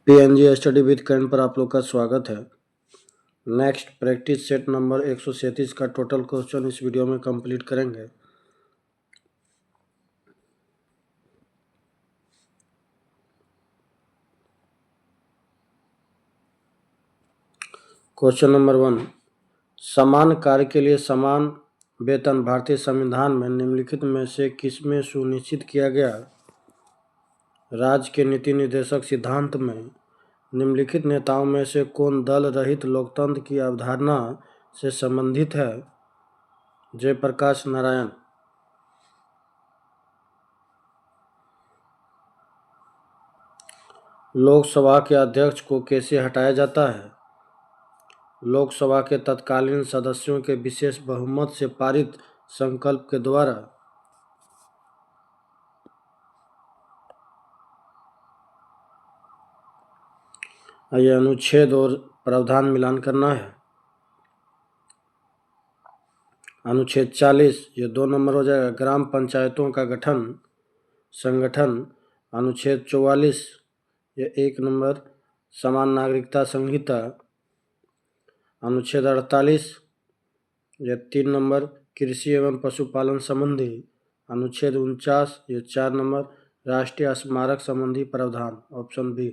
PNG study with current पर आप लोग का स्वागत है। नेक्स्ट प्रैक्टिस सेट नंबर 137 का टोटल क्वेश्चन इस वीडियो में कंप्लीट करेंगे। क्वेश्चन नंबर 1, समान कार्य के लिए समान वेतन भारतीय संविधान में निम्नलिखित में से किसमें सुनिश्चित किया गया? राज्य के नीति निर्देशक सिद्धांत में निम्नलिखित नेताओं में से कौन दल रहित लोकतंत्र की अवधारणा से संबंधित है? जयप्रकाश नारायण। लोकसभा के अध्यक्ष को कैसे हटाया जाता है? लोकसभा के तत्कालीन सदस्यों के विशेष बहुमत से पारित संकल्प के द्वारा। यह अनुच्छेद और प्रावधान मिलान करना है। अनुच्छेद 40 ये 2 नंबर हो जाएगा, ग्राम पंचायतों का गठन संगठन। अनुच्छेद 44 ये 1 नंबर, समान नागरिकता संहिता। अनुच्छेद 48 ये 3 नंबर, कृषि एवं पशुपालन संबंधी। अनुच्छेद 49 ये 4 नंबर, राष्ट्रीय स्मारक संबंधी प्रावधान। Option B.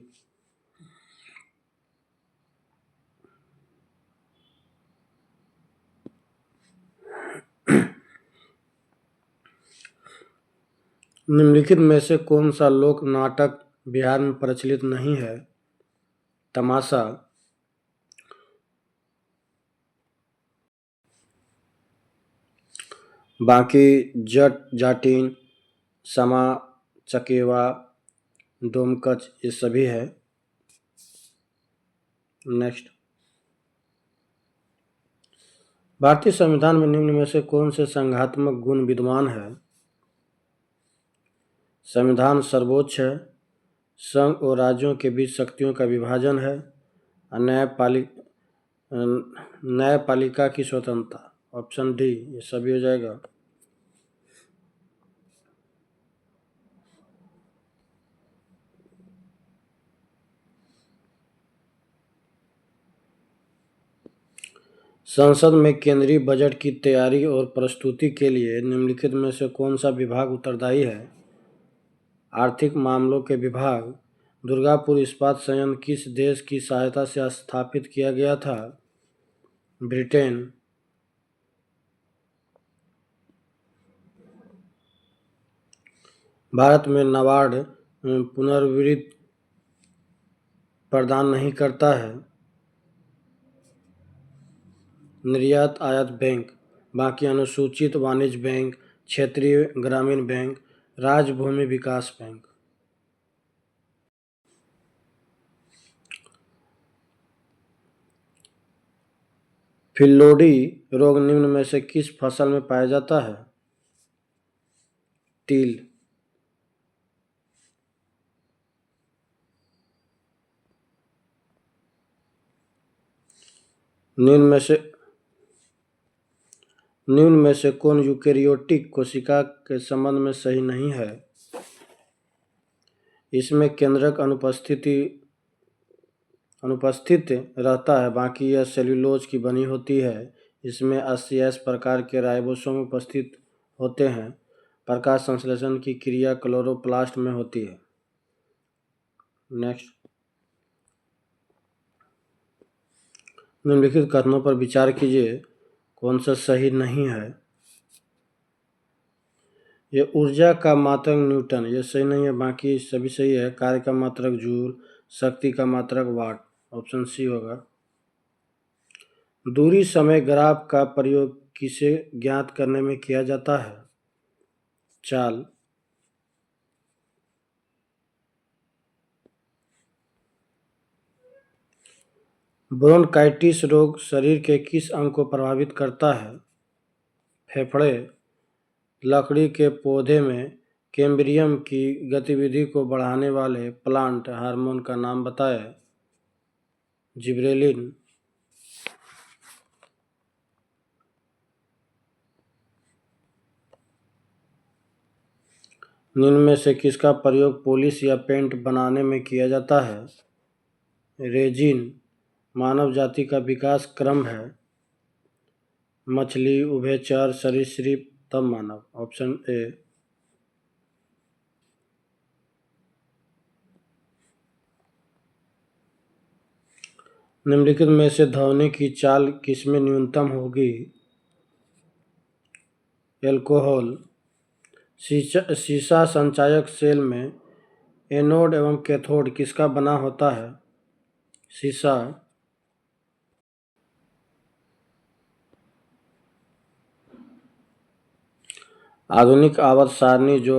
निम्नलिखित में से कौन सा लोक नाटक बिहार में प्रचलित नहीं है? तमाशा, बाकी जट जाटिन, समा चकेवा, डोमकच ये सभी है। नेक्स्ट, भारतीय संविधान में निम्न में से कौन से संघात्मक गुण विद्यमान है? संविधान सर्वोच्च है, संघ और राज्यों के बीच शक्तियों का विभाजन है, न्यायपालिका की स्वतंत्रता। ऑप्शन डी ये सभी हो जाएगा। संसद में केंद्रीय बजट की तैयारी और प्रस्तुति के लिए निम्नलिखित में से कौन सा विभाग उत्तरदायी है? आर्थिक मामलों के विभाग। दुर्गापुर इस्पात संयंत्र किस देश की सहायता से स्थापित किया गया था? ब्रिटेन। भारत में नाबार्ड पुनर्वित्त प्रदान नहीं करता है। निर्यात आयात बैंक, बाकी अनुसूचित वाणिज्य बैंक, क्षेत्रीय ग्रामीण बैंक, राज्य भूमि विकास बैंक। फिल्लोडी रोग निम्न में से किस फसल में पाया जाता है? तिल। निम्न में से कौन यूकेरियोटिक कोशिका के संबंध में सही नहीं है? इसमें केंद्रक अनुपस्थित रहता है, बाकी यह सेल्यूलोज की बनी होती है। इसमें 80S प्रकार के राइबोसोम उपस्थित होते हैं। प्रकाश संश्लेषण की क्रिया क्लोरोप्लास्ट में होती है। नेक्स्ट, निम्नलिखित कथनों पर विचार कीजिए, कौन सा सही नहीं है? ये ऊर्जा का मात्रक न्यूटन, ये सही नहीं है, बाकी सभी सही है। कार्य का मात्रक जूल, शक्ति का मात्रक वाट। ऑप्शन सी होगा। दूरी समय ग्राफ का प्रयोग किसे ज्ञात करने में किया जाता है? चाल। ब्रोंकाइटिस रोग शरीर के किस अंग को प्रभावित करता है? फेफड़े। लकड़ी के पौधे में कैम्बियम की गतिविधि को बढ़ाने वाले प्लांट हार्मोन का नाम बताएं। जिबरेलिन। निम्न में से किसका प्रयोग पॉलिश या पेंट बनाने में किया जाता है? रेजिन मानव जाति का विकास क्रम है। मछली, उभयचर, सरीसृप, तब मानव। Option A. निम्नलिखित में से ध्वनि की चाल किसमें न्यूनतम होगी? एल्कोहल। शीशा संचायक सेल में एनोड एवं कैथोड किसका बना होता है? शीशा। आधुनिक आवर्त सारणी जो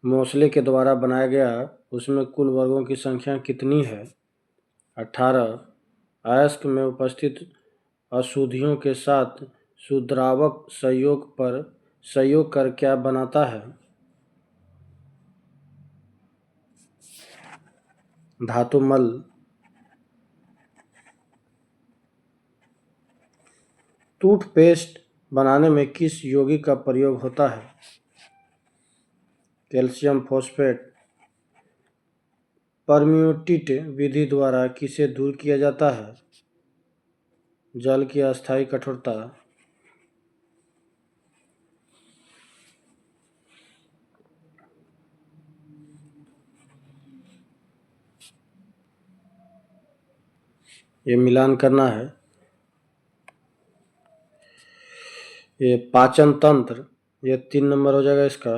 मोसले के द्वारा बनाया गया उसमें कुल वर्गों की संख्या कितनी है? 18। अयस्क में उपस्थित अशुद्धियों के साथ सुद्रावक संयोग कर क्या बनाता है? धातुमल। टूथपेस्ट बनाने में किस यौगिक का प्रयोग होता है? Calcium phosphate. परम्यूटेट विधि द्वारा किसे दूर किया जाता है? जल की अस्थायी कठोरता। ये मिलान करना है। ये पाचन तंत्र, ये 3 नंबर हो जाएगा इसका।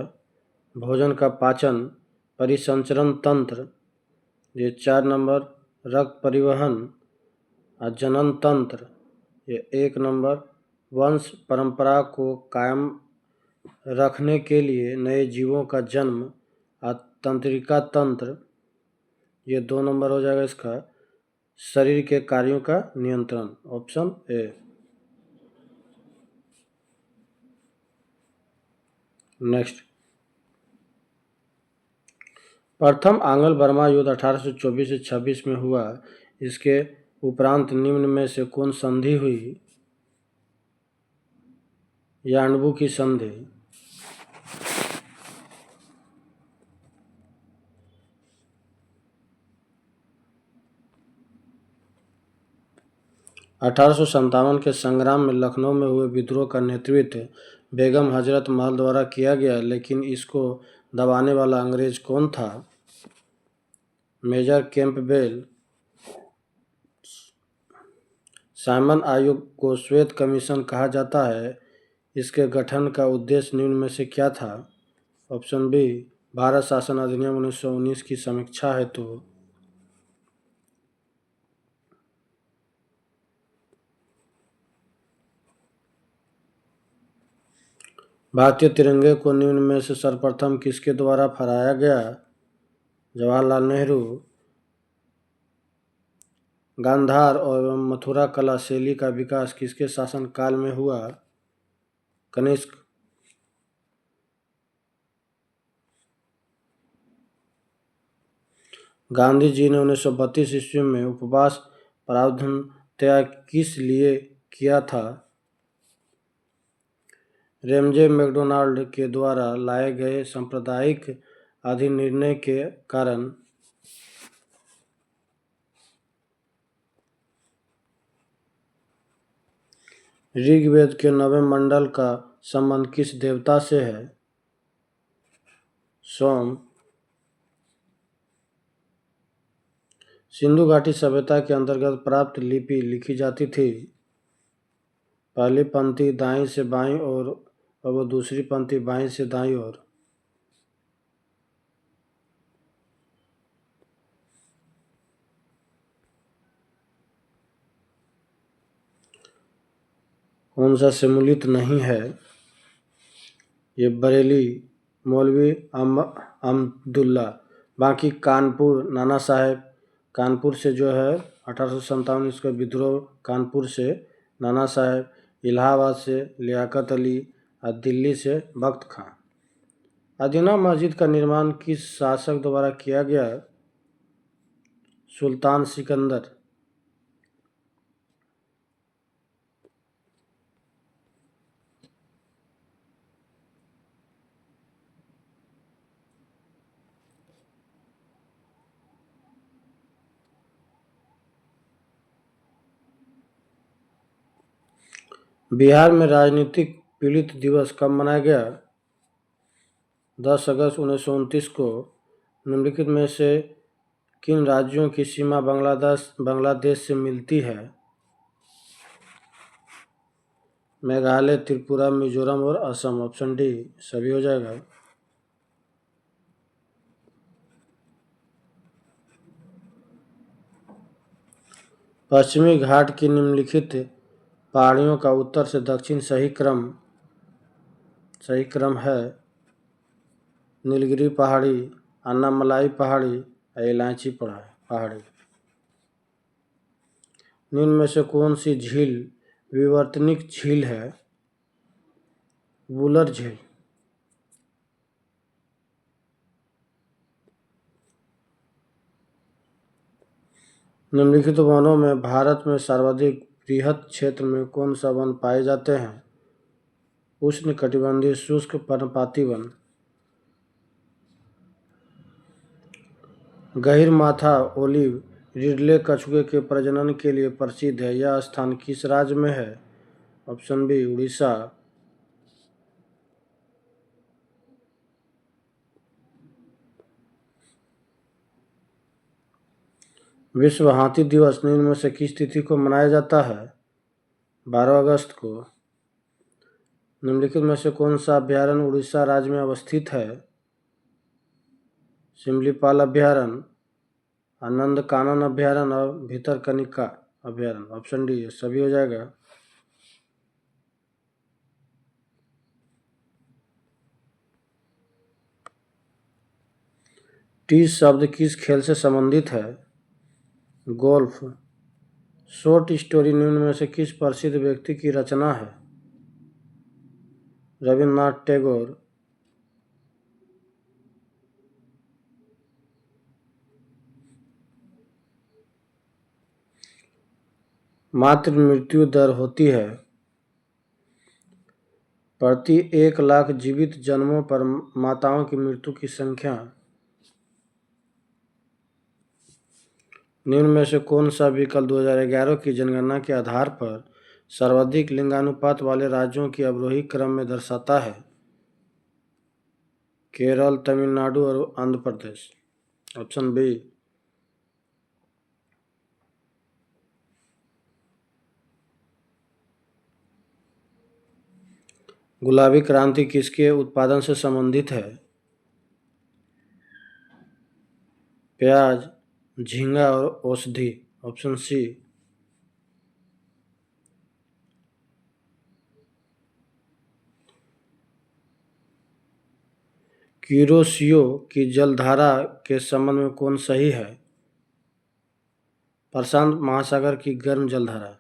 भोजन का पाचन। परिसंचरण तंत्र, ये 4 नंबर। रक्त परिवहन और जनन तंत्र, ये 1 नंबर। वंश परंपरा को कायम रखने के लिए नए जीवों का जन्म और तंत्रिका तंत्र, ये 2 नंबर हो जाएगा इसका। शरीर के कार्यों का नियंत्रण। Option A. नेक्स्ट। प्रथम आंग्ल बर्मा युद्ध 1824 से 26 में हुआ। इसके उपरांत निम्न में से कौन संधि हुई? यान्बू की संधि। अठारह के संग्राम में लखनऊ में हुए विद्रोह का नेतृत्व बेगम हजरत महल द्वारा किया गया, लेकिन इसको दबाने वाला अंग्रेज कौन था? Major Campbell. साइमन आयोग को श्वेत कमीशन कहा जाता है। इसके गठन का उद्देश्य निम्न में से क्या था? Option B. भारत शासन अधिनियम 1919 की समीक्षा हेतु। भारतीय तिरंगे को निम्न में से सर्वप्रथम किसके द्वारा फहराया गया? जवाहरलाल नेहरू। गांधार एवं मथुरा कला शैली का विकास किसके शासन काल में हुआ? कनिष्क। गांधी जी ने 1932 ईस्वी में उपवास प्रावधान त्याग किस लिए किया था? रेमजे मैकडोनाल्ड के द्वारा लाए गए सांप्रदायिक अधिनिर्णय के कारण। ऋग्वेद के 9वें मंडल का संबंध किस देवता से है? सोम। सिंधु घाटी सभ्यता के अंतर्गत प्राप्त लिपि लिखी जाती थी। पहली पंक्ति दाईं से बाईं ओर और वो दूसरी पंक्ति बाईं से दाईं ओर। कौन सा सम्मिलित नहीं है? ये बरेली मौलवी अब्दुल्ला। बाकी कानपुर नाना साहेब, कानपुर से जो है 1857 इसका विद्रोह कानपुर से नाना साहेब, इलाहाबाद से लियाकत अली और दिल्ली से बख्त खां। अदीना मस्जिद का निर्माण किस शासक द्वारा किया गया? सुल्तान सिकंदर। बिहार में राजनीतिक पीड़ित दिवस कब मनाया गया? 10 अगस्त 1929 को। निम्नलिखित में से किन राज्यों की सीमा बांग्लादेश से मिलती है? मेघालय, त्रिपुरा, मिजोरम और असम। ऑप्शन डी सभी हो जाएगा। पश्चिमी घाट की निम्नलिखित पहाड़ियों का उत्तर से दक्षिण सही क्रम है: नीलगिरी पहाड़ी, अन्नामलाई पहाड़ी, इलायची पहाड़ी। निम्न में से कौन सी झील विवर्तनिक झील है? वुलर झील। निम्नलिखित वनों में भारत में सर्वाधिक बृहत क्षेत्र में कौन सा वन पाए जाते हैं? उष्णकटिबंधीय शुष्क पर्णपाती वन। गहीरमाथा ओलिव रिडले कछुए के प्रजनन के लिए प्रसिद्ध है। यह स्थान किस राज्य में है? Option B Orissa. विश्व हाथी दिवस निम्न में से किस तिथि को मनाया जाता है? 12 अगस्त को। निम्नलिखित में से कौन सा अभयारण्य उड़ीसा राज्य में अवस्थित है? सिमलीपाल अभयारण्य, आनंद कानन अभयारण्य और भितरकनिका अभयारण्य। ऑप्शन डी सभी हो जाएगा। टी शब्द किस खेल से संबंधित है? गोल्फ। शॉर्ट स्टोरी निम्न में से किस प्रसिद्ध व्यक्ति की रचना है? रविन्द्रनाथ टैगोर। मातृ मृत्यु दर होती है प्रति 1 लाख जीवित जन्मों पर माताओं की मृत्यु की संख्या। निम्न में से कौन सा विकल्प 2011 की जनगणना के आधार पर सर्वाधिक लिंगानुपात वाले राज्यों की अवरोही क्रम में दर्शाता है? केरल, तमिलनाडु और आंध्र प्रदेश। Option B. गुलाबी क्रांति किसके उत्पादन से संबंधित है? प्याज, झींगा और औषधि। Option C. क्यूरोसियो की जलधारा के संबंध में कौन सही है? प्रशांत महासागर की गर्म जलधारा।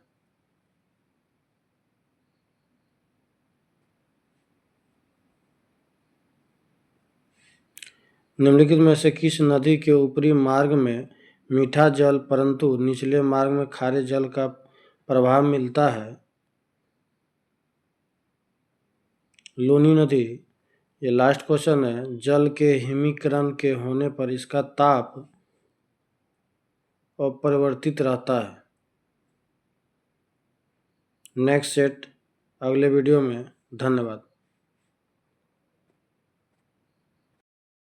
निम्नलिखित में से किस नदी के ऊपरी मार्ग में मीठा जल परंतु निचले मार्ग में खारे जल का प्रवाह मिलता है? लूनी नदी। ये लास्ट क्वेश्चन है। जल के हिमीकरण के होने पर इसका ताप अपरिवर्तित रहता है। नेक्स्ट सेट अगले वीडियो में। धन्यवाद।